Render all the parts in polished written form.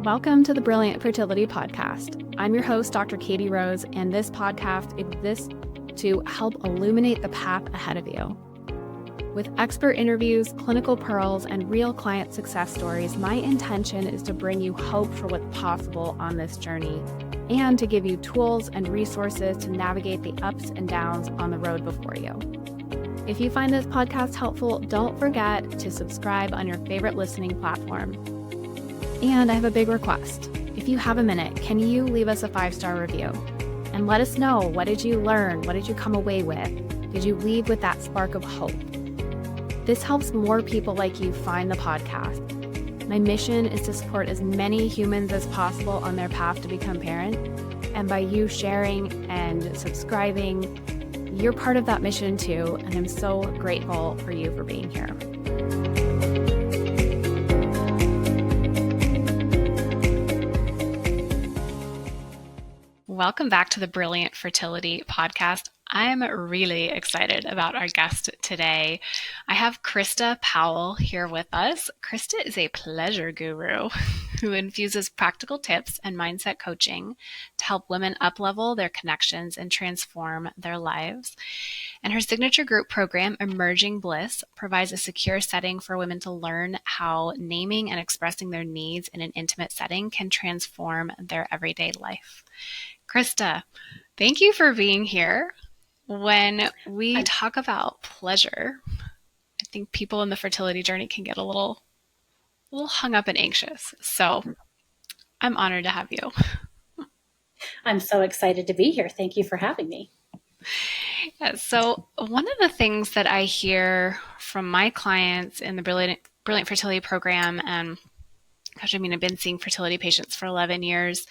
Welcome to the Brilliant Fertility Podcast. I'm your host, Dr. Katie Rose, and this podcast exists to help illuminate the path ahead of you. With expert interviews, clinical pearls, and real client success stories, my intention is to bring you hope for what's possible on this journey and to give you tools and resources to navigate the ups and downs on the road before you. If you find this podcast helpful, don't forget to subscribe on your favorite listening platform. And I have a big request. If you have a minute, can you leave us a 5-star review? And let us know, what did you learn? What did you come away with? Did you leave with that spark of hope? This helps more people like you find the podcast. My mission is to support as many humans as possible on their path to become parent. And by you sharing and subscribing, you're part of that mission too. And I'm so grateful for you for being here. Welcome back to the Brilliant Fertility Podcast. I'm really excited about our guest today. I have Krista Powell here with us. Krista is a pleasure guru who infuses practical tips and mindset coaching to help women uplevel their connections and transform their lives. And her signature group program, Emerging Bliss, provides a secure setting for women to learn how naming and expressing their needs in an intimate setting can transform their everyday life. Krista, thank you for being here. When we talk about pleasure, I think people in the fertility journey can get a little hung up and anxious. So I'm honored to have you. I'm so excited to be here. Thank you for having me. Yeah, so one of the things that I hear from my clients in the Brilliant Fertility program, and gosh, I've been seeing fertility patients for 11 years.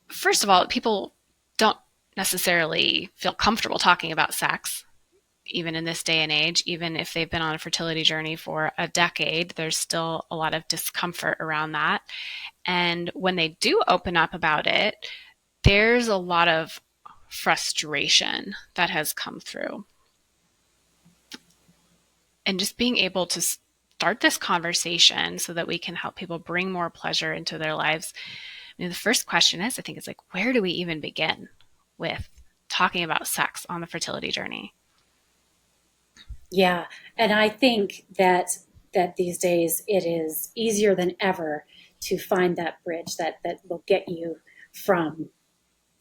First of all, people don't necessarily feel comfortable talking about sex, even in this day and age. Even if they've been on a fertility journey for a decade, there's still a lot of discomfort around that. And when they do open up about it, there's a lot of frustration that has come through. And just being able to start this conversation so that we can help people bring more pleasure into their lives. The first question is, where do we even begin with talking about sex on the fertility journey? Yeah, and I think that these days it is easier than ever to find that bridge that will get you from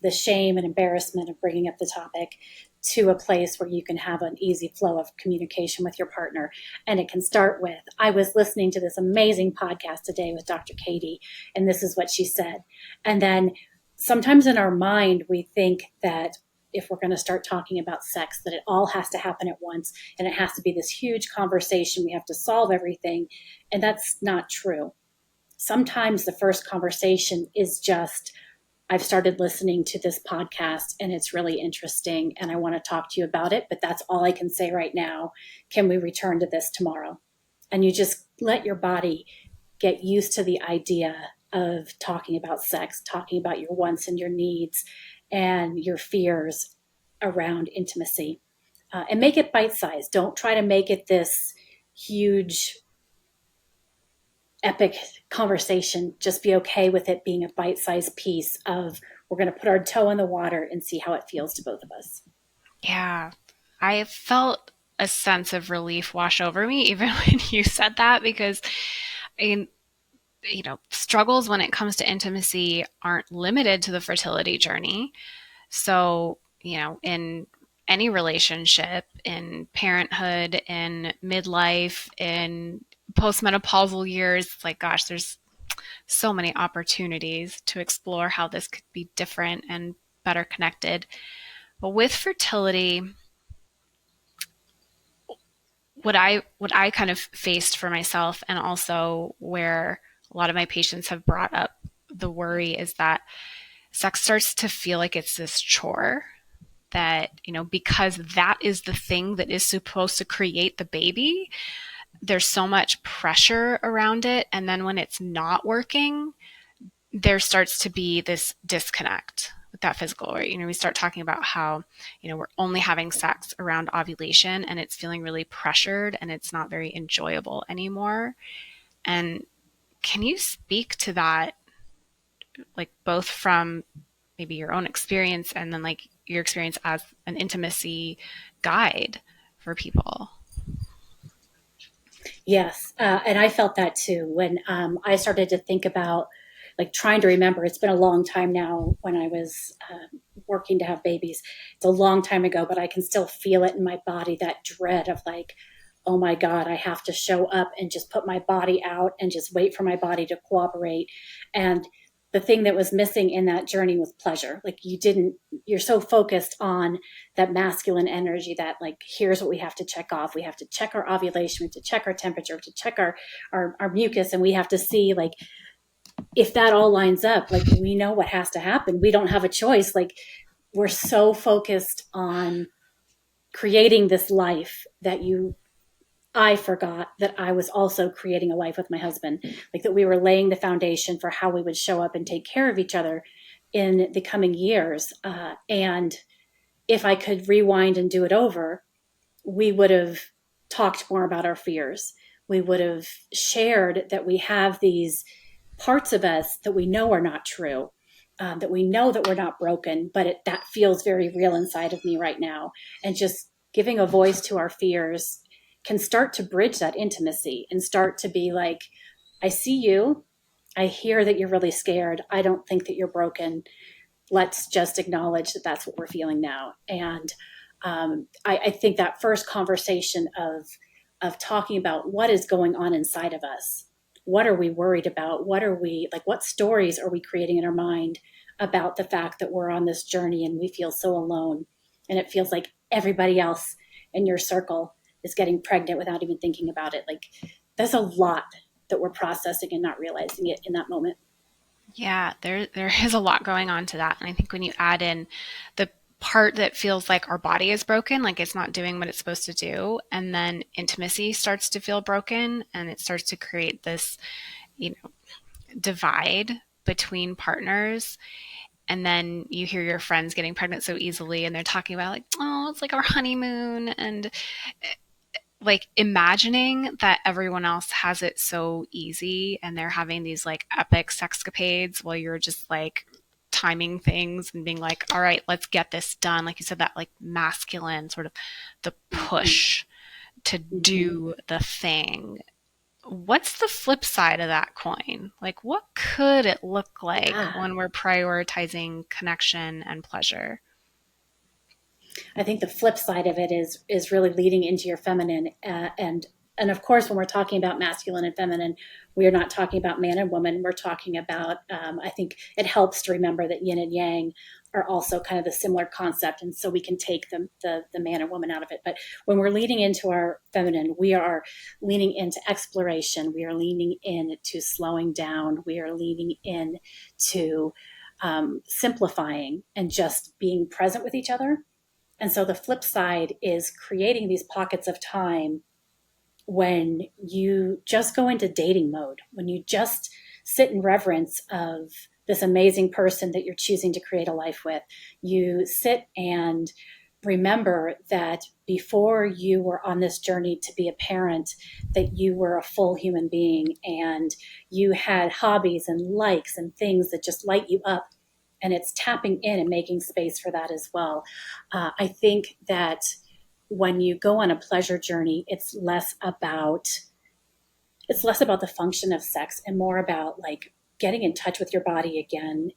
the shame and embarrassment of bringing up the topic to a place where you can have an easy flow of communication with your partner. And it can start with, I was listening to this amazing podcast today with Dr. Katie, and this is what she said. And then sometimes in our mind, we think that if we're going to start talking about sex, that it all has to happen at once, and it has to be this huge conversation. We have to solve everything. And that's not true. Sometimes the first conversation is just, I've started listening to this podcast and it's really interesting and I want to talk to you about it, but that's all I can say right now. Can we return to this tomorrow? And you just let your body get used to the idea of talking about sex, talking about your wants and your needs and your fears around intimacy, and make it bite-sized. Don't try to make it this huge epic conversation. Just be okay with it being a bite-sized piece of, we're going to put our toe in the water and see how it feels to both of us. Yeah, I felt a sense of relief wash over me even when you said that, because struggles when it comes to intimacy aren't limited to the fertility journey. So, in any relationship, in parenthood, in midlife, in postmenopausal years, there's so many opportunities to explore how this could be different and better connected. But with fertility, what I kind of faced for myself, and also where a lot of my patients have brought up the worry, is that sex starts to feel like it's this chore that, because that is the thing that is supposed to create the baby, there's so much pressure around it. And then when it's not working, there starts to be this disconnect with that physical, or, we start talking about how, we're only having sex around ovulation and it's feeling really pressured and it's not very enjoyable anymore. And Can you speak to that, like both from maybe your own experience and then like your experience as an intimacy guide for people? Yes, and I felt that too when I started to think about like trying to remember. It's been a long time now when I was working to have babies. It's a long time ago, but I can still feel it in my body, that dread of like, oh my God, I have to show up and just put my body out and just wait for my body to cooperate. And the thing that was missing in that journey was pleasure. Like you're so focused on that masculine energy that like, here's what we have to check off. We have to check our ovulation, we have to check our temperature, we have to check our mucus, and we have to see like, if that all lines up, like we know what has to happen. We don't have a choice. Like we're so focused on creating this life that I forgot that I was also creating a life with my husband, like that we were laying the foundation for how we would show up and take care of each other in the coming years. And if I could rewind and do it over, we would have talked more about our fears. We would have shared that we have these parts of us that we know are not true, that we know that we're not broken, but that feels very real inside of me right now. And just giving a voice to our fears can start to bridge that intimacy and start to be like, I see you. I hear that you're really scared. I don't think that you're broken. Let's just acknowledge that that's what we're feeling now. And I think that first conversation of talking about what is going on inside of us, what are we worried about? What stories are we creating in our mind about the fact that we're on this journey and we feel so alone, and it feels like everybody else in your circle is getting pregnant without even thinking about it. Like there's a lot that we're processing and not realizing it in that moment. Yeah, there is a lot going on to that. And I think when you add in the part that feels like our body is broken, like it's not doing what it's supposed to do, and then intimacy starts to feel broken and it starts to create this, divide between partners. And then you hear your friends getting pregnant so easily and they're talking about like, oh, it's like our honeymoon, and like imagining that everyone else has it so easy and they're having these like epic sexcapades while you're just like timing things and being like, all right, let's get this done. Like you said, that like masculine sort of the push to do the thing. What's the flip side of that coin? Like, what could it look like when we're prioritizing connection and pleasure? I think the flip side of it is really leading into your feminine, and of course, when we're talking about masculine and feminine, we are not talking about man and woman. We're talking about. I think it helps to remember that yin and yang are also kind of the similar concept, and so we can take the man and woman out of it. But when we're leading into our feminine, we are leaning into exploration. We are leaning into slowing down. We are leaning into simplifying and just being present with each other. And so the flip side is creating these pockets of time when you just go into dating mode, when you just sit in reverence of this amazing person that you're choosing to create a life with. You sit and remember that before you were on this journey to be a parent, that you were a full human being and you had hobbies and likes and things that just light you up. And it's tapping in and making space for that as well. I think that when you go on a pleasure journey, it's less about the function of sex and more about like getting in touch with your body again,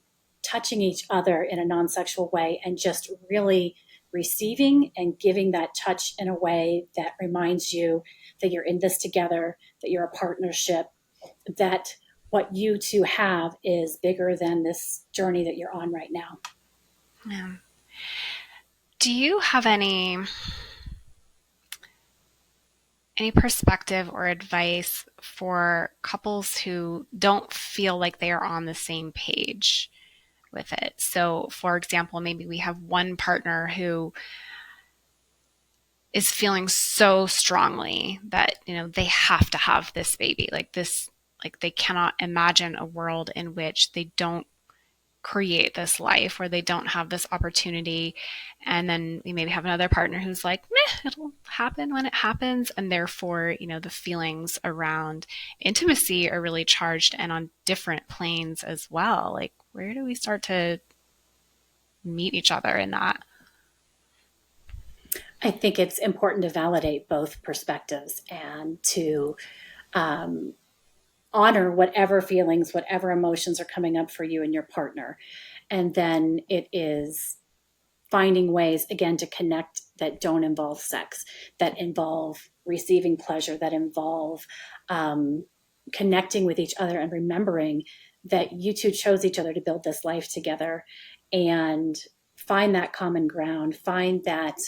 touching each other in a non-sexual way, and just really receiving and giving that touch in a way that reminds you that you're in this together, that you're a partnership, that what you two have is bigger than this journey that you're on right now. Yeah. Do you have any perspective or advice for couples who don't feel like they are on the same page with it? So, for example, maybe we have one partner who is feeling so strongly that, they have to have this baby, like this, like they cannot imagine a world in which they don't create this life where they don't have this opportunity. And then we maybe have another partner who's like, meh, it'll happen when it happens. And therefore, the feelings around intimacy are really charged and on different planes as well. Like, where do we start to meet each other in that? I think it's important to validate both perspectives and to honor whatever feelings, whatever emotions are coming up for you and your partner. And then it is finding ways, again, to connect that don't involve sex, that involve receiving pleasure, that involve connecting with each other and remembering that you two chose each other to build this life together, and find that common ground, find that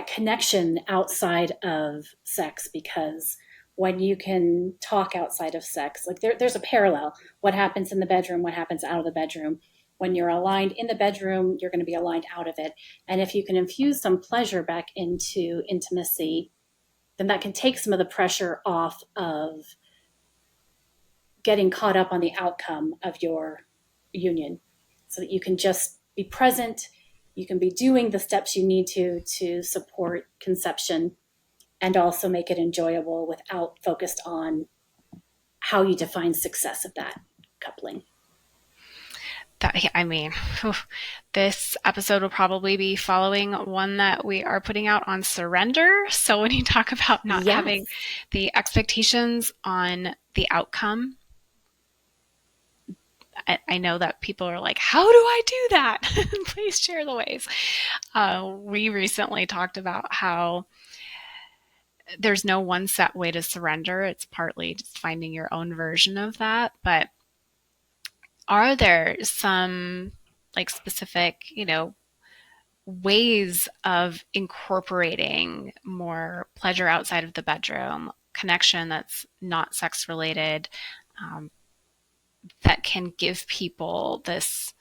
connection outside of sex, because when you can talk outside of sex, like there's a parallel. What happens in the bedroom, what happens out of the bedroom. When you're aligned in the bedroom, you're going to be aligned out of it. And if you can infuse some pleasure back into intimacy, then that can take some of the pressure off of getting caught up on the outcome of your union, so that you can just be present. You can be doing the steps you need to support conception, and also make it enjoyable without focused on how you define success of that coupling. This episode will probably be following one that we are putting out on surrender. So when you talk about not having the expectations on the outcome, I know that people are like, how do I do that? Please share the ways. We recently talked about how there's no one set way to surrender. It's partly just finding your own version of that. But are there some specific, ways of incorporating more pleasure outside of the bedroom, connection that's not sex related, that can give people this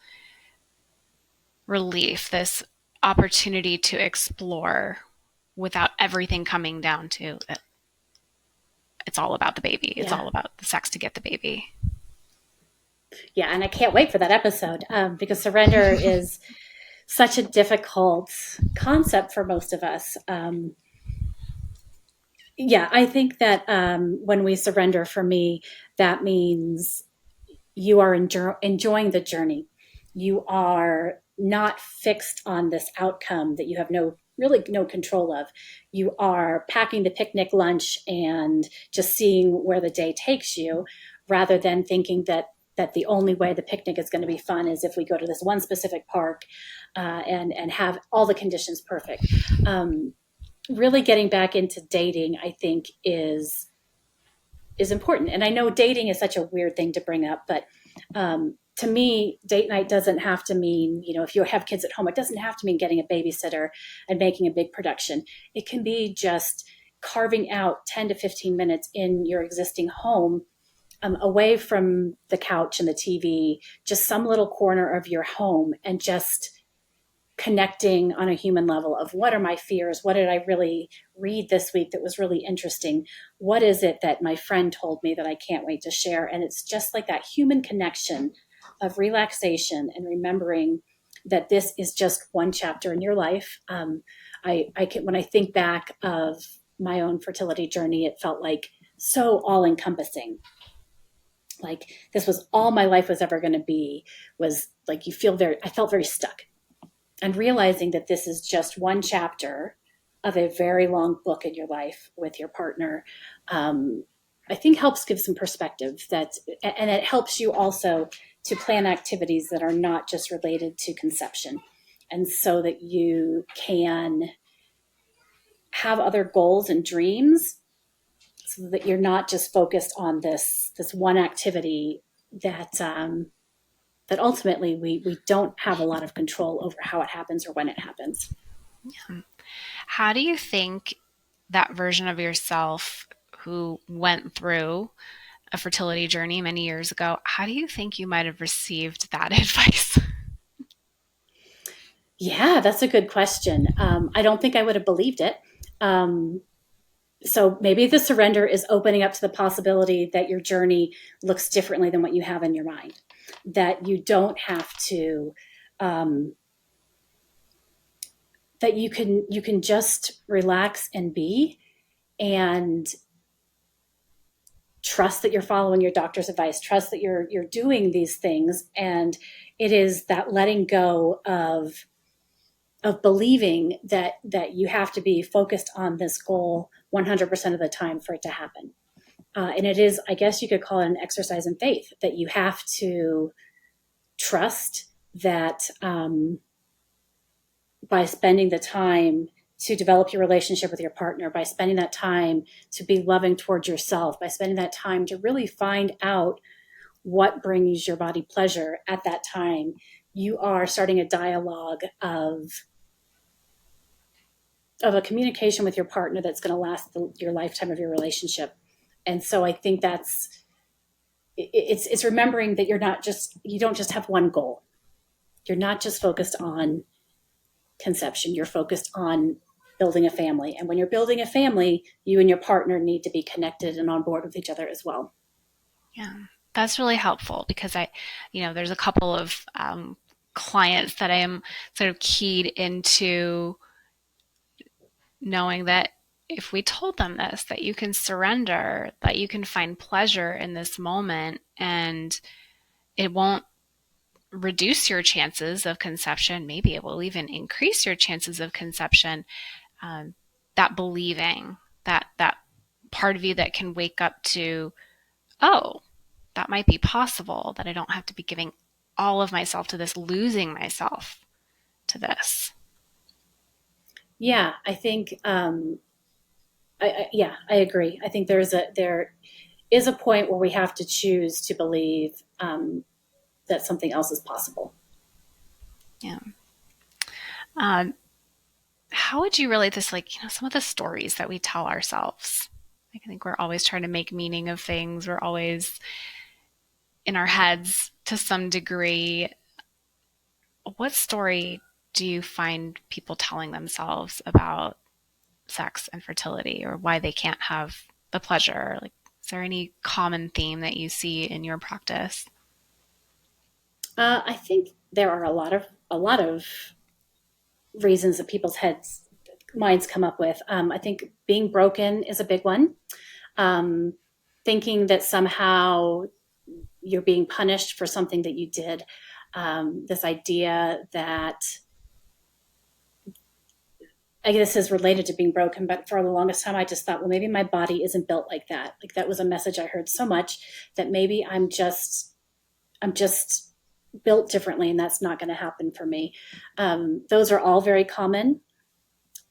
relief, this opportunity to explore without everything coming down to it? It's all about the baby. It's all about the sex to get the baby. Yeah, and I can't wait for that episode because surrender is such a difficult concept for most of us. I think that when we surrender, for me, that means you are enjoying the journey. You are not fixed on this outcome that you have no control of. You are packing the picnic lunch and just seeing where the day takes you, rather than thinking that the only way the picnic is going to be fun is if we go to this one specific park and have all the conditions perfect. Really getting back into dating, I think, is important. And I know dating is such a weird thing to bring up, but to me, date night doesn't have to mean, if you have kids at home, it doesn't have to mean getting a babysitter and making a big production. It can be just carving out 10 to 15 minutes in your existing home, away from the couch and the TV, just some little corner of your home, and just connecting on a human level of, what are my fears? What did I really read this week that was really interesting? What is it that my friend told me that I can't wait to share? And it's just like that human connection of relaxation and remembering that this is just one chapter in your life. When I think back of my own fertility journey, it felt like so all encompassing. Like this was all my life was ever going to be, was like, I felt very stuck. And realizing that this is just one chapter of a very long book in your life with your partner, I think helps give some perspective, and it helps you also to plan activities that are not just related to conception. And so that you can have other goals and dreams, so that you're not just focused on this one activity that ultimately we don't have a lot of control over how it happens or when it happens. Yeah. How do you think that version of yourself who went through a fertility journey many years ago, how do you think you might have received that advice? Yeah, that's a good question. I don't think I would have believed it. So maybe the surrender is opening up to the possibility that your journey looks differently than what you have in your mind, that you don't have to, that you can just relax and be, and trust that you're following your doctor's advice, trust that you're doing these things. And it is that letting go of believing that you have to be focused on this goal 100% of the time for it to happen. And it is, I guess you could call it an exercise in faith, that you have to trust that by spending the time to develop your relationship with your partner, by spending that time to be loving towards yourself, by spending that time to really find out what brings your body pleasure at that time, you are starting a dialogue of a communication with your partner that's going to last your lifetime of your relationship. And so I think it's remembering that you don't just have one goal. You're not just focused on conception. You're focused on building a family. And when you're building a family, you and your partner need to be connected and on board with each other as well. Yeah, that's really helpful, because there's a couple of clients that I am sort of keyed into knowing that if we told them this, that you can surrender, that you can find pleasure in this moment, and it won't reduce your chances of conception, maybe it will even increase your chances of conception, that believing, that part of you that can wake up to, oh, that might be possible, that I don't have to be giving all of myself to this, losing myself to this. Yeah, I think, I agree. I think there is a point where we have to choose to believe that something else is possible. Yeah. How would you relate this, some of the stories that we tell ourselves? I think we're always trying to make meaning of things. We're always in our heads to some degree. What story do you find people telling themselves about sex and fertility, or why they can't have the pleasure? Is there any common theme that you see in your practice? I think there are a lot of reasons that people's minds come up with. I think being broken is a big one. Thinking that somehow you're being punished for something that you did. This idea that, I guess, is related to being broken, but for the longest time I just thought, well, maybe my body isn't built like that. That was a message I heard so much, that maybe I'm just built differently, and that's not going to happen for me. Those are all very common,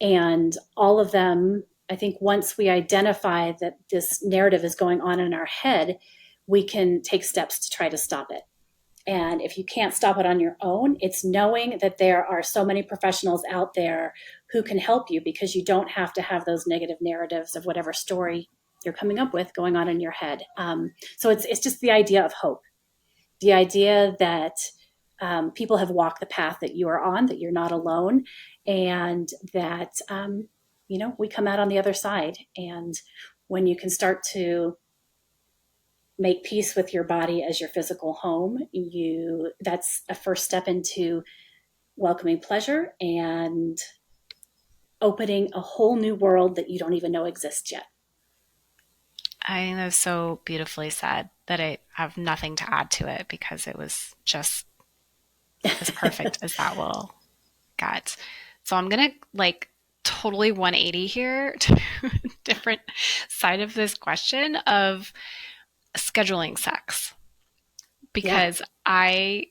and all of them, I think, once we identify that this narrative is going on in our head, we can take steps to try to stop it. And if you can't stop it on your own, it's knowing that there are so many professionals out there who can help you, because you don't have to have those negative narratives of whatever story you're coming up with going on in your head. So it's just the idea of hope, the idea that people have walked the path that you are on, that you're not alone, and that, we come out on the other side. And when you can start to make peace with your body as your physical home, that's a first step into welcoming pleasure and opening a whole new world that you don't even know exists yet. I think that's so beautifully said, that I have nothing to add to it, because it was just as perfect as that will get. So I'm going to totally 180 here to a different side of this question of scheduling sex, because I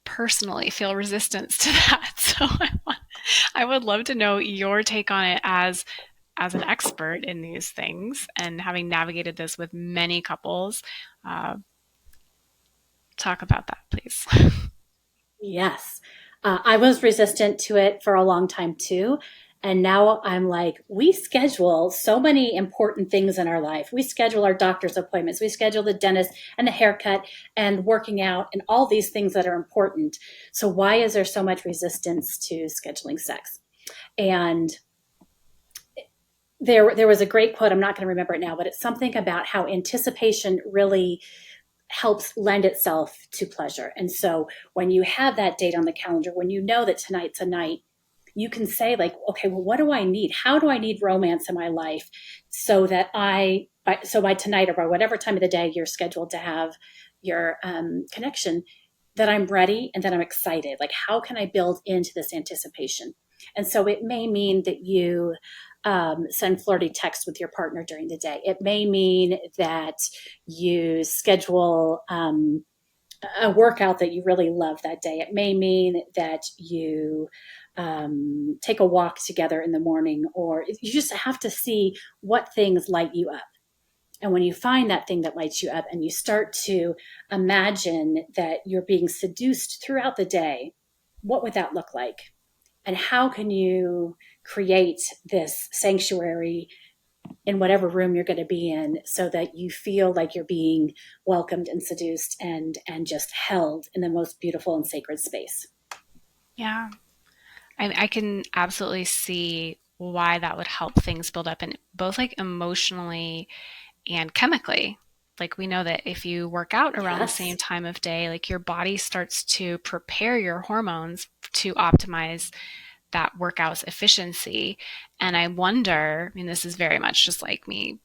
personally feel resistance to that. So I would love to know your take on it as an expert in these things, and having navigated this with many couples. Talk about that, please. Yes. I was resistant to it for a long time too. And now I'm like, we schedule so many important things in our life. We schedule our doctor's appointments. We schedule the dentist and the haircut and working out and all these things that are important. So why is there so much resistance to scheduling sex? And there was a great quote. I'm not going to remember it now, but it's something about how anticipation really helps lend itself to pleasure. And so when you have that date on the calendar, when you know that tonight's a night, you can say like, okay, well, what do I need? How do I need romance in my life so that by tonight or by whatever time of the day you're scheduled to have your connection, that I'm ready and that I'm excited. Like, how can I build into this anticipation? And so it may mean that you send flirty texts with your partner during the day. It may mean that you schedule a workout that you really love that day. It may mean that you take a walk together in the morning, or you just have to see what things light you up. And when you find that thing that lights you up and you start to imagine that you're being seduced throughout the day, what would that look like? And how can you create this sanctuary in whatever room you're going to be in so that you feel like you're being welcomed and seduced and just held in the most beautiful and sacred space? Yeah. I can absolutely see why that would help things build up, and both like emotionally and chemically. Like, we know that if you work out around the same time of day, like your body starts to prepare your hormones to optimize that workout's efficiency. And I wonder, I mean, this is very much just like me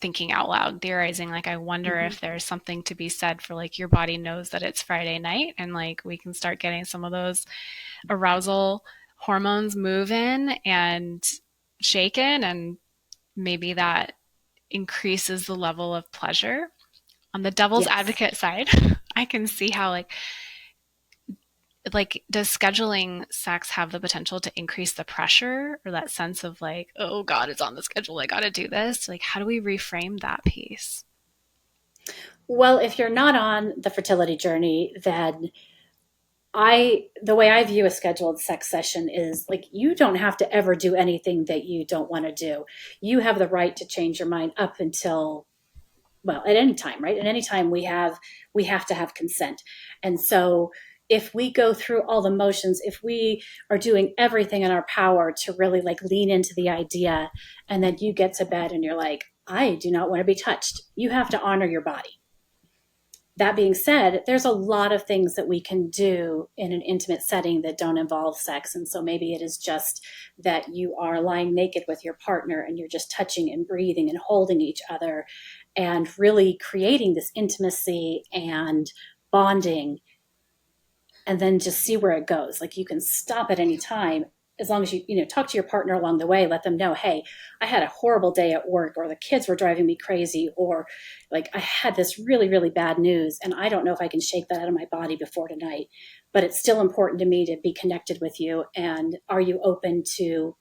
thinking out loud, theorizing, like, I wonder if there's something to be said for like your body knows that it's Friday night, and like we can start getting some of those arousal hormones moving and shaken, and maybe that increases the level of pleasure. On the devil's advocate side, I can see how like does scheduling sex have the potential to increase the pressure or that sense of like, oh God, it's on the schedule, I gotta do this? Like, how do we reframe that piece? Well, if you're not on the fertility journey, then the way I view a scheduled sex session is like, you don't have to ever do anything that you don't want to do. You have the right to change your mind up until, well, at any time, right? At any time we have to have consent. And so if we go through all the motions, if we are doing everything in our power to really like lean into the idea, and then you get to bed and you're like, I do not want to be touched, you have to honor your body. That being said, there's a lot of things that we can do in an intimate setting that don't involve sex. And so maybe it is just that you are lying naked with your partner and you're just touching and breathing and holding each other and really creating this intimacy and bonding, and then just see where it goes. Like, you can stop at any time, as long as you talk to your partner along the way, let them know, hey, I had a horrible day at work, or the kids were driving me crazy, or like I had this really, really bad news and I don't know if I can shake that out of my body before tonight, but it's still important to me to be connected with you. And are you open to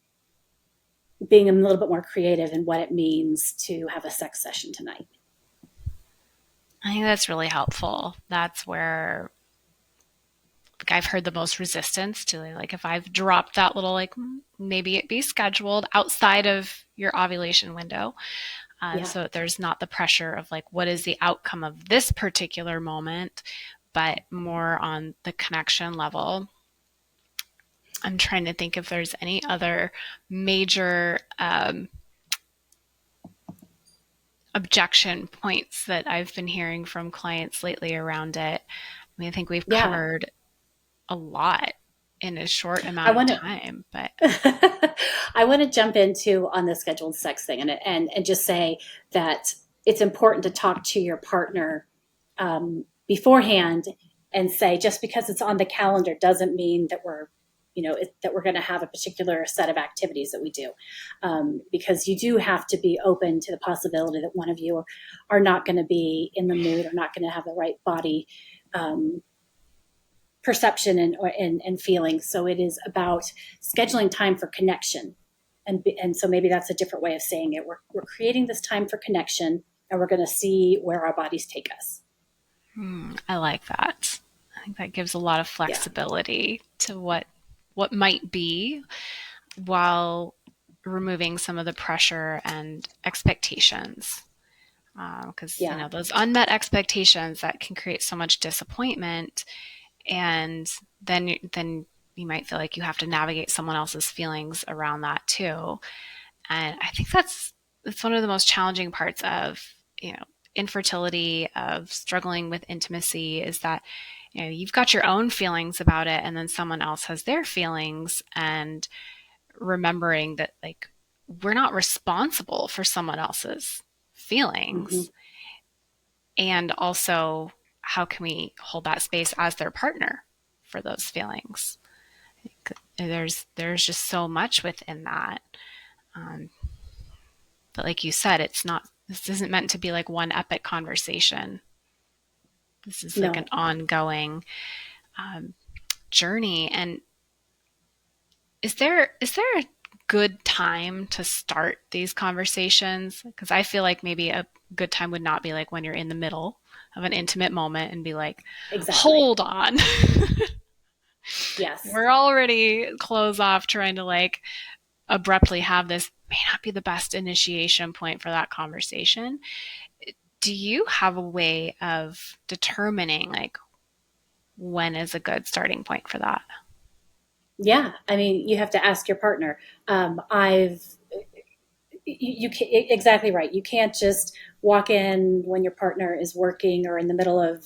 being a little bit more creative in what it means to have a sex session tonight? I think that's really helpful. That's where like I've heard the most resistance to, like, if I've dropped that little like maybe it be scheduled outside of your ovulation window, so there's not the pressure of like what is the outcome of this particular moment, but more on the connection level. I'm trying to think if there's any other major objection points that I've been hearing from clients lately around it. I mean, I think we've covered a lot in a short amount of time, but I want to jump into on the scheduled sex thing and just say that it's important to talk to your partner beforehand and say, just because it's on the calendar doesn't mean that we're going to have a particular set of activities that we do, because you do have to be open to the possibility that one of you are not going to be in the mood or not going to have the right body perception and feeling. So it is about scheduling time for connection. And so maybe that's a different way of saying it. We're creating this time for connection, and we're going to see where our bodies take us. I like that. I think that gives a lot of flexibility to what might be, while removing some of the pressure and expectations. Because those unmet expectations that can create so much disappointment, and then you might feel like you have to navigate someone else's feelings around that too. And I think that's one of the most challenging parts of, infertility, of struggling with intimacy, is that, you've got your own feelings about it, and then someone else has their feelings, and remembering that, like, we're not responsible for someone else's feelings. Mm-hmm. And also, how can we hold that space as their partner for those feelings? There's just so much within that. But like you said, this isn't meant to be like one epic conversation. This is like No. an ongoing journey. And is there a good time to start these conversations? Because I feel like maybe a good time would not be like when you're in the middle of an intimate moment and be like, Exactly. hold on. Yes. We're already closed off trying to like abruptly have this. May not be the best initiation point for that conversation. Do you have a way of determining like when is a good starting point for that? Yeah. I mean, you have to ask your partner. You can, exactly right. You can't just walk in when your partner is working or in the middle of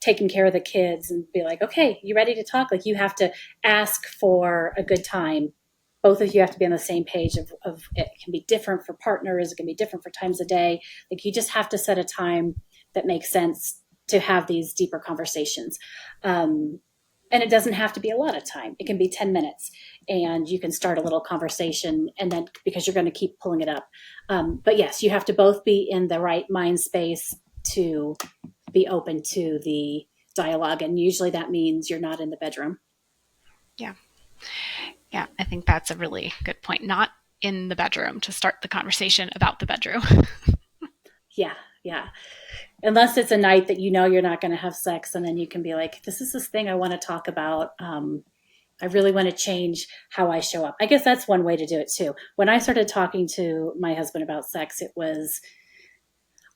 taking care of the kids and be like, okay, you ready to talk? Like, you have to ask for a good time. Both of you have to be on the same page of it can be different for partners. It can be different for times a day. Like, you just have to set a time that makes sense to have these deeper conversations. And it doesn't have to be a lot of time. It can be 10 minutes and you can start a little conversation, and then because you're going to keep pulling it up. But yes, you have to both be in the right mind space to be open to the dialogue. And usually that means you're not in the bedroom. Yeah. Yeah. I think that's a really good point. Not in the bedroom to start the conversation about the bedroom. Yeah. Yeah. Unless it's a night that you know you're not going to have sex, and then you can be like, this is this thing I want to talk about. I really want to change how I show up. I guess that's one way to do it too. When I started talking to my husband about sex, it was,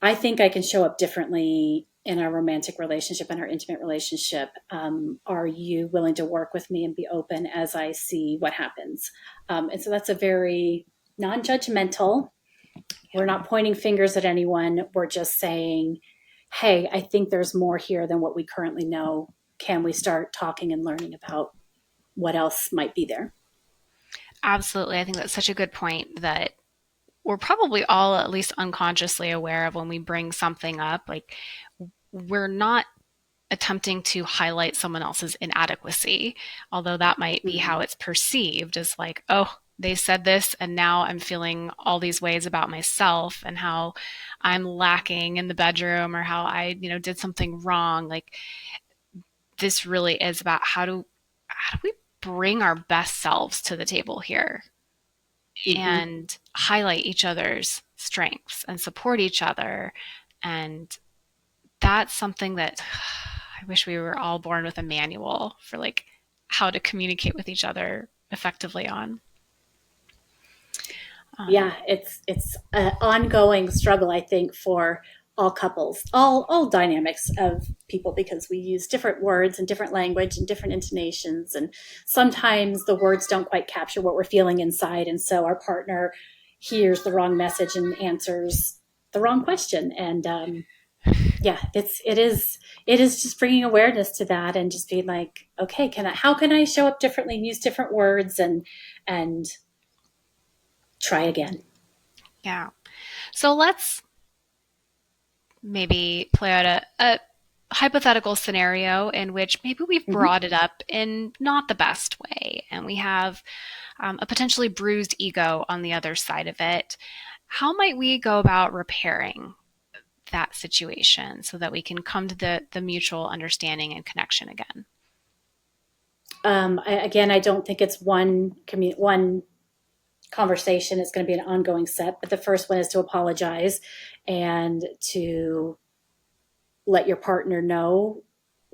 I think I can show up differently in our romantic relationship and our intimate relationship. Are you willing to work with me and be open as I see what happens? And so that's a very non-judgmental. We're not pointing fingers at anyone. We're just saying, hey, I think there's more here than what we currently know. Can we start talking and learning about what else might be there? Absolutely. I think that's such a good point that we're probably all at least unconsciously aware of when we bring something up. Like, we're not attempting to highlight someone else's inadequacy, although that might be how it's perceived, as like, oh, they said this and now I'm feeling all these ways about myself and how I'm lacking in the bedroom, or how I, did something wrong. Like, this really is about how do we bring our best selves to the table here and highlight each other's strengths and support each other. And that's something that I wish we were all born with a manual for, like, how to communicate with each other effectively on. Yeah, it's an ongoing struggle, I think, for all couples, all dynamics of people, because we use different words and different language and different intonations, and sometimes the words don't quite capture what we're feeling inside, and so our partner hears the wrong message and answers the wrong question. And yeah, it is just bringing awareness to that and just being like, okay, how can I show up differently and use different words and try again. Yeah. So let's maybe play out a hypothetical scenario in which maybe we've brought it up in not the best way, and we have a potentially bruised ego on the other side of it. How might we go about repairing that situation so that we can come to the mutual understanding and connection again? I don't think it's one conversation. It's going to be an ongoing set, but the first one is to apologize and to let your partner know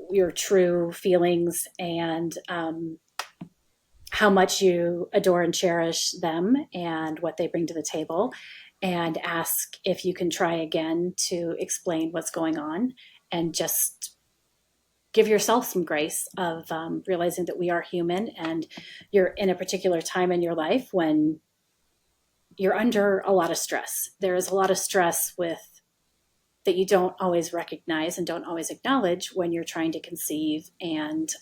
your true feelings and how much you adore and cherish them and what they bring to the table, and ask if you can try again to explain what's going on, and just give yourself some grace of realizing that we are human, and you're in a particular time in your life when you're under a lot of stress. There is a lot of stress with that you don't always recognize and don't always acknowledge when you're trying to conceive, and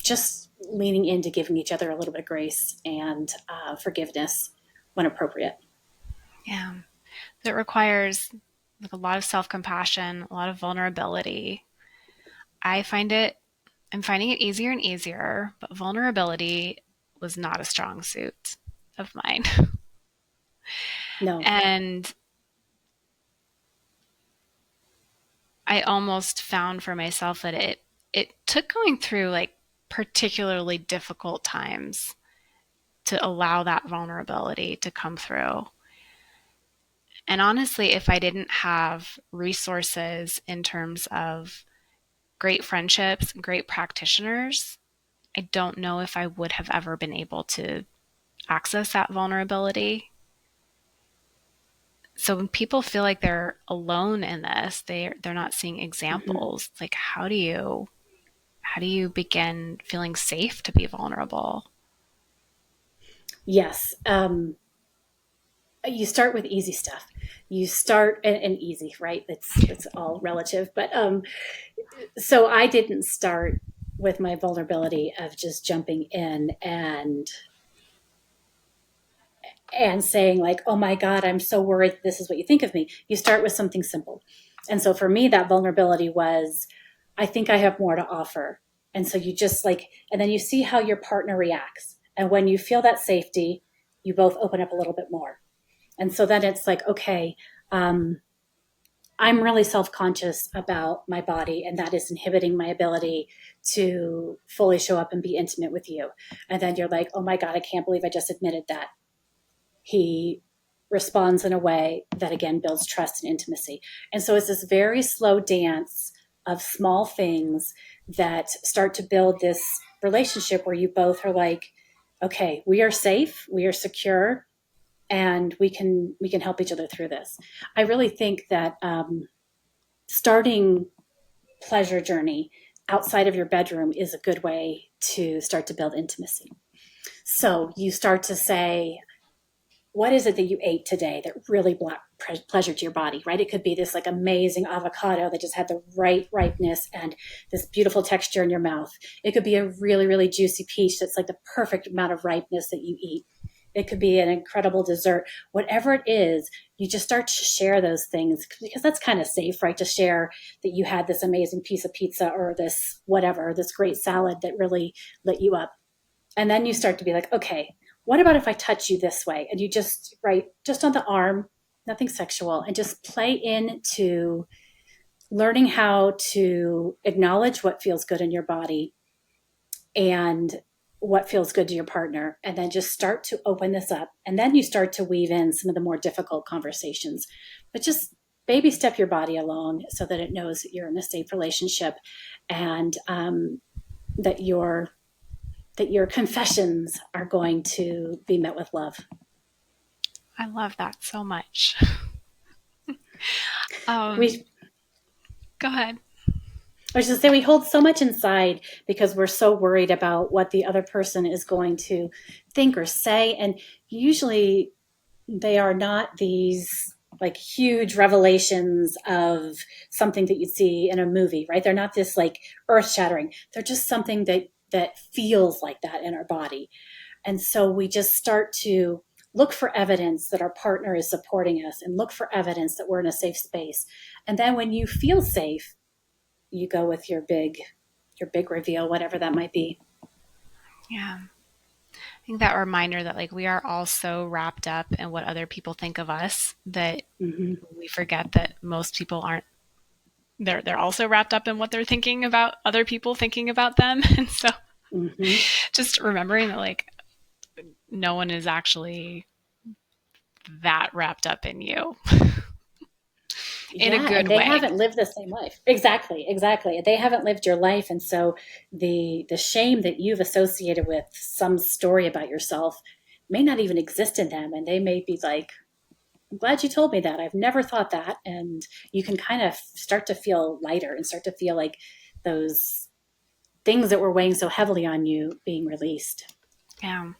just leaning into giving each other a little bit of grace and forgiveness when appropriate. Yeah. It requires like a lot of self-compassion, a lot of vulnerability. I'm finding it easier and easier, but vulnerability was not a strong suit of mine. No. And I almost found for myself that it took going through like particularly difficult times to allow that vulnerability to come through. And honestly, if I didn't have resources in terms of great friendships, great practitioners, I don't know if I would have ever been able to access that vulnerability. So when people feel like they're alone in this, they're not seeing examples. Mm-hmm. Like how do you begin feeling safe to be vulnerable? Yes. You start with easy stuff. You start and easy, right? It's all relative. But so I didn't start with my vulnerability of just jumping in and saying like, oh my God, I'm so worried this is what you think of me. You start with something simple. And so for me, that vulnerability was, I think I have more to offer. And so you just like, and then you see how your partner reacts. And when you feel that safety, you both open up a little bit more. And so then it's like, okay, I'm really self-conscious about my body, and that is inhibiting my ability to fully show up and be intimate with you. And then you're like, oh my God, I can't believe I just admitted that. He responds in a way that, again, builds trust and intimacy. And so it's this very slow dance of small things that start to build this relationship where you both are like, okay, we are safe, we are secure, and we can help each other through this. I really think that starting pleasure journey outside of your bedroom is a good way to start to build intimacy. So you start to say, what is it that you ate today that really brought pleasure to your body, right? It could be this like amazing avocado that just had the right ripeness and this beautiful texture in your mouth. It could be a really, really juicy peach that's like the perfect amount of ripeness that you eat. It could be an incredible dessert. Whatever it is, you just start to share those things because that's kind of safe, right? To share that you had this amazing piece of pizza or this whatever, this great salad that really lit you up. And then you start to be like, okay, what about if I touch you this way? And you just, right, just on the arm, nothing sexual, and just play into learning how to acknowledge what feels good in your body and what feels good to your partner. And then just start to open this up. And then you start to weave in some of the more difficult conversations. But just baby step your body along so that it knows that you're in a safe relationship, and that your confessions are going to be met with love. I love that so much. Go ahead. I was just saying, we hold so much inside because we're so worried about what the other person is going to think or say. And usually they are not these like huge revelations of something that you'd see in a movie, right? They're not this like earth shattering. They're just something that feels like that in our body. And so we just start to look for evidence that our partner is supporting us and look for evidence that we're in a safe space. And then when you feel safe, you go with your big reveal, whatever that might be. Yeah. I think that reminder that like we are all so wrapped up in what other people think of us that we forget that most people aren't. They're also wrapped up in what they're thinking about other people thinking about them. And so just remembering that like no one is actually that wrapped up in you. In a good and they way. haven't lived the same life. Exactly. They haven't lived your life. And so the shame that you've associated with some story about yourself may not even exist in them. And they may be like, I'm glad you told me that. I've never thought that. And you can kind of start to feel lighter and start to feel like those things that were weighing so heavily on you being released. Yeah.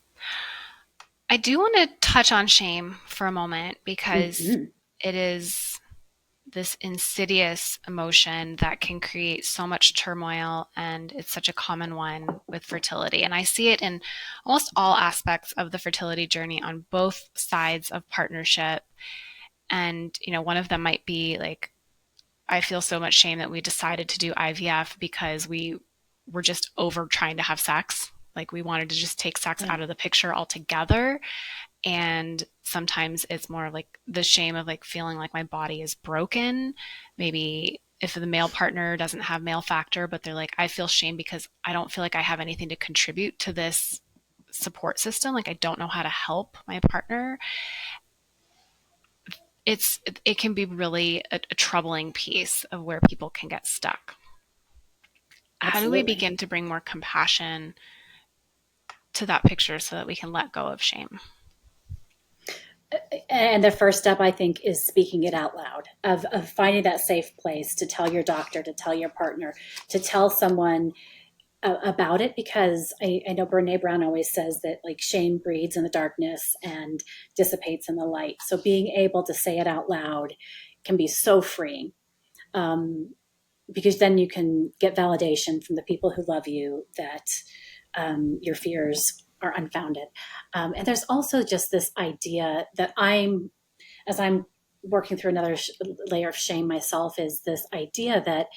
I do want to touch on shame for a moment because Mm-hmm. it is this insidious emotion that can create so much turmoil, and it's such a common one with fertility. And I see it in almost all aspects of the fertility journey on both sides of partnership. And, one of them might be like, I feel so much shame that we decided to do IVF because we were just over trying to have sex. Like we wanted to just take sex Yeah. out of the picture altogether. And sometimes it's more like the shame of like feeling like my body is broken. Maybe if the male partner doesn't have male factor, but they're like, I feel shame because I don't feel like I have anything to contribute to this support system. Like I don't know how to help my partner. It can be really a troubling piece of where people can get stuck. How do we Absolutely. begin to bring more compassion to that picture so that we can let go of shame? And the first step, I think, is speaking it out loud, of finding that safe place to tell your doctor, to tell your partner, to tell someone about it, because I know Brene Brown always says that like shame breeds in the darkness and dissipates in the light. So being able to say it out loud can be so freeing, because then you can get validation from the people who love you that your fears are unfounded. And there's also just this idea that as I'm working through another layer of shame myself, is this idea that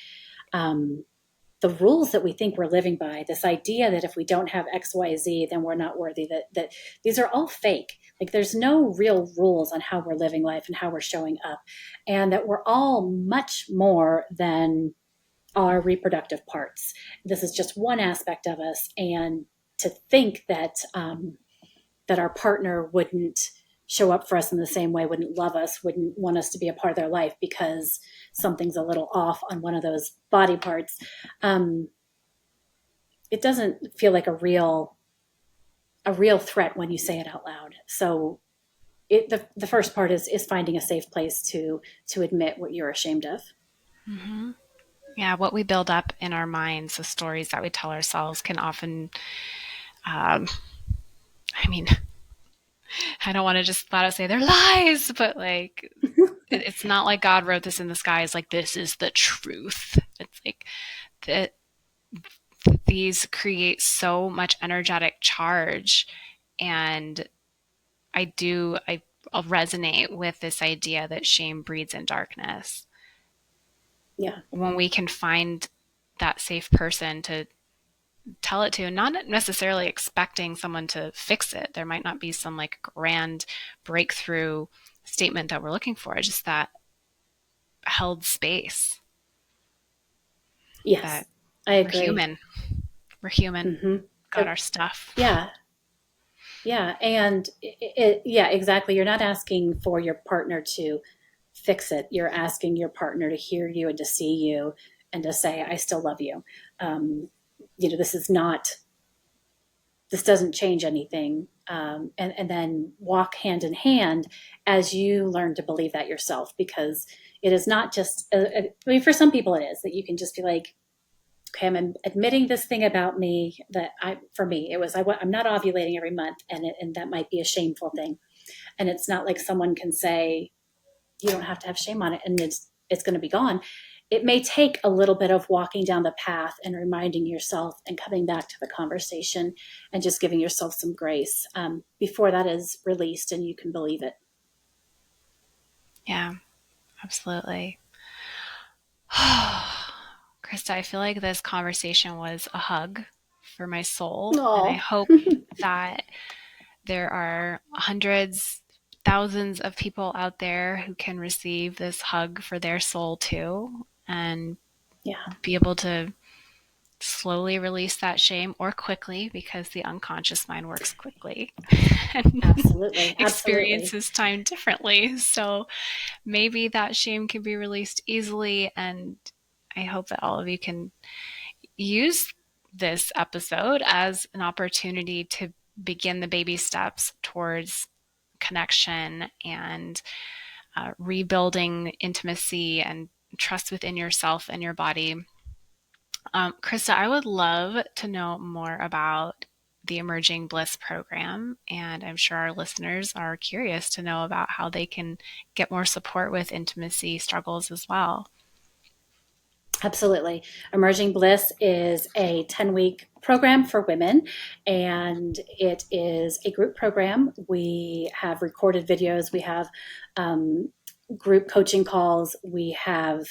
the rules that we think we're living by, this idea that if we don't have XYZ, then we're not worthy, that these are all fake. Like there's no real rules on how we're living life and how we're showing up. And that we're all much more than our reproductive parts. This is just one aspect of us. And to think that, that our partner wouldn't show up for us in the same way, wouldn't love us, wouldn't want us to be a part of their life because something's a little off on one of those body parts. It doesn't feel like a real threat when you say it out loud. So the first part is finding a safe place to admit what you're ashamed of. Mm-hmm. Yeah, what we build up in our minds, the stories that we tell ourselves can often, I mean, I don't want to just flat out say they're lies, but like, it's not like God wrote this in the sky. It's like, this is the truth. It's like that these create so much energetic charge. And I'll resonate with this idea that shame breeds in darkness. Yeah. When we can find that safe person to tell it to, not necessarily expecting someone to fix it. There might not be some like grand breakthrough statement that we're looking for, just that held space. Yes, That I we're agree. human. We're human. Mm-hmm. Got our stuff. Yeah. Yeah. And yeah, exactly. You're not asking for your partner to fix it. You're asking your partner to hear you and to see you and to say, I still love you. This is not, this doesn't change anything. And then walk hand in hand as you learn to believe that yourself, because it is not just, I mean, for some people it is that you can just be like, okay, I'm admitting this thing about me that for me, it was, I'm not ovulating every month, and that might be a shameful thing. And it's not like someone can say, you don't have to have shame on it and it's going to be gone. It may take a little bit of walking down the path and reminding yourself and coming back to the conversation and just giving yourself some grace before that is released and you can believe it. Yeah, absolutely. Krista, I feel like this conversation was a hug for my soul. And I Oh, hope that there are hundreds, thousands of people out there who can receive this hug for their soul too, and yeah, be able to slowly release that shame, or quickly, because the unconscious mind works quickly and absolutely. Absolutely. experiences time differently. So maybe that shame can be released easily. And I hope that all of you can use this episode as an opportunity to begin the baby steps towards connection and rebuilding intimacy and trust within yourself and your body. Krista, I would love to know more about the Emerging Bliss program, and I'm sure our listeners are curious to know about how they can get more support with intimacy struggles as well. Absolutely. Emerging Bliss is a 10-week program for women, and it is a group program. We have recorded videos. We have group coaching calls. We have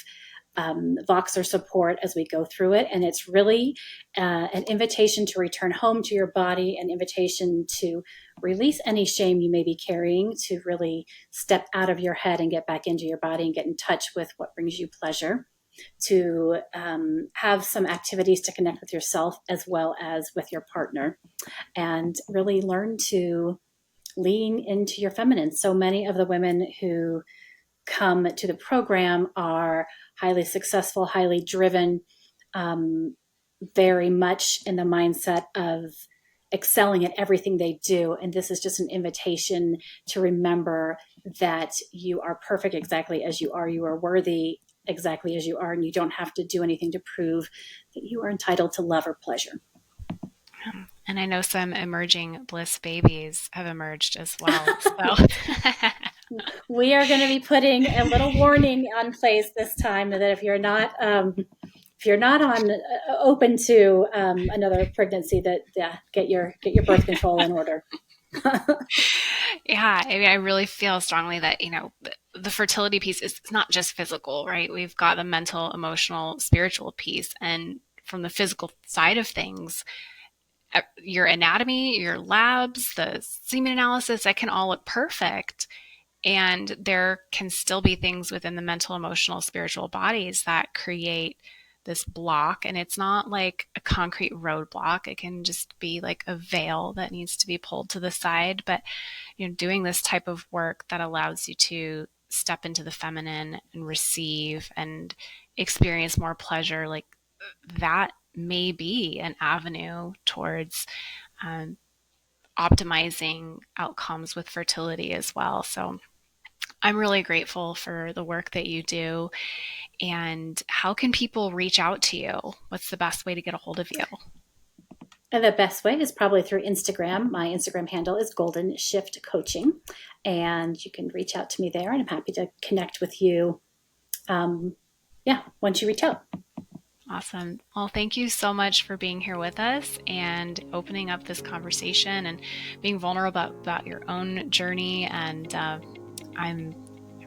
Voxer support as we go through it. And it's really an invitation to return home to your body, an invitation to release any shame you may be carrying, to really step out of your head and get back into your body and get in touch with what brings you pleasure, to have some activities to connect with yourself as well as with your partner, and really learn to lean into your feminine. So many of the women who come to the program are highly successful, highly driven, very much in the mindset of excelling at everything they do. And this is just an invitation to remember that you are perfect exactly as you are. You are worthy exactly as you are, and you don't have to do anything to prove that you are entitled to love or pleasure. And I know some emerging bliss babies have emerged as well. So we are going to be putting a little warning on place this time that if you're not open to another pregnancy, that get your birth control in order. Yeah, I mean, I really feel strongly that, the fertility piece is not just physical, right? We've got the mental, emotional, spiritual piece. And from the physical side of things, your anatomy, your labs, the semen analysis, that can all look perfect. And there can still be things within the mental, emotional, spiritual bodies that create this block. And it's not like a concrete roadblock. It can just be like a veil that needs to be pulled to the side. But, doing this type of work that allows you to step into the feminine and receive and experience more pleasure, like that may be an avenue towards optimizing outcomes with fertility as well. So I'm really grateful for the work that you do. And how can people reach out to you? What's the best way to get a hold of you? And the best way is probably through Instagram. My Instagram handle is Golden Shift Coaching, and you can reach out to me there, and I'm happy to connect with you. Once you reach out. Awesome. Well, thank you so much for being here with us and opening up this conversation and being vulnerable about your own journey. And I'm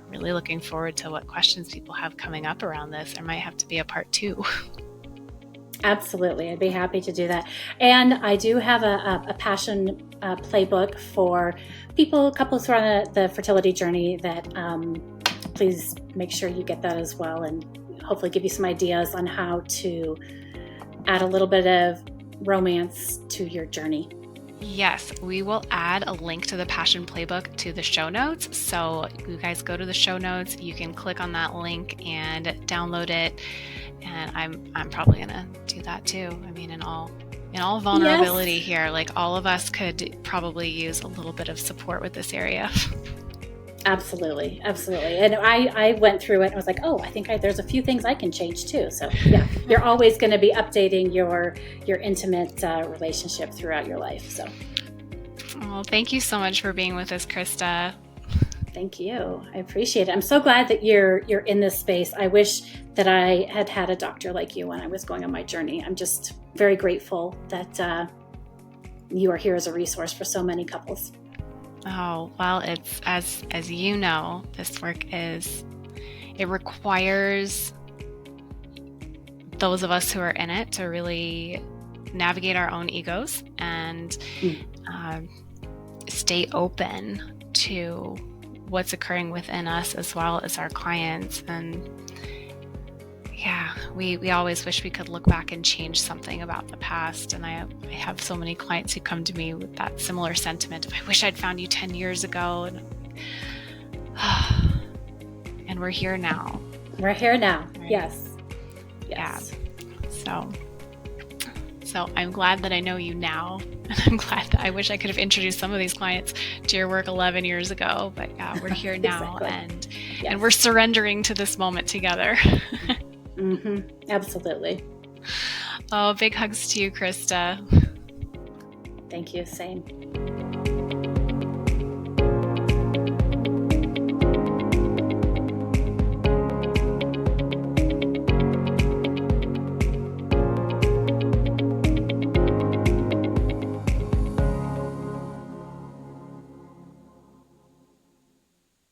really looking forward to what questions people have coming up around this. There might have to be a part 2. Absolutely. I'd be happy to do that. And I do have a passion playbook for couples who are on the fertility journey that please make sure you get that as well, and hopefully give you some ideas on how to add a little bit of romance to your journey. Yes, we will add a link to the Passion Playbook to the show notes. So you guys go to the show notes, you can click on that link and download it. And I'm probably gonna do that too. I mean, in all vulnerability here, like all of us could probably use a little bit of support with this area. Absolutely. And I went through it and was like, oh, I think there's a few things I can change too. So yeah, you're always going to be updating your intimate relationship throughout your life. So. Well, thank you so much for being with us, Krista. Thank you. I appreciate it. I'm so glad that you're in this space. I wish that I had a doctor like you when I was going on my journey. I'm just very grateful that you are here as a resource for so many couples. Oh, well, it's as you know, this work it requires those of us who are in it to really navigate our own egos and stay open to what's occurring within us as well as our clients. And yeah, we always wish we could look back and change something about the past. And I have so many clients who come to me with that similar sentiment of, I wish I'd found you 10 years ago. And we're here now. We're here now. Right? Yes. Yeah. So I'm glad that I know you now. And I'm glad that I wish I could have introduced some of these clients to your work 11 years ago. But yeah, we're here now. Exactly. And we're surrendering to this moment together. Mm-hmm. Absolutely. Oh, big hugs to you, Krista. Thank Thank you. Same.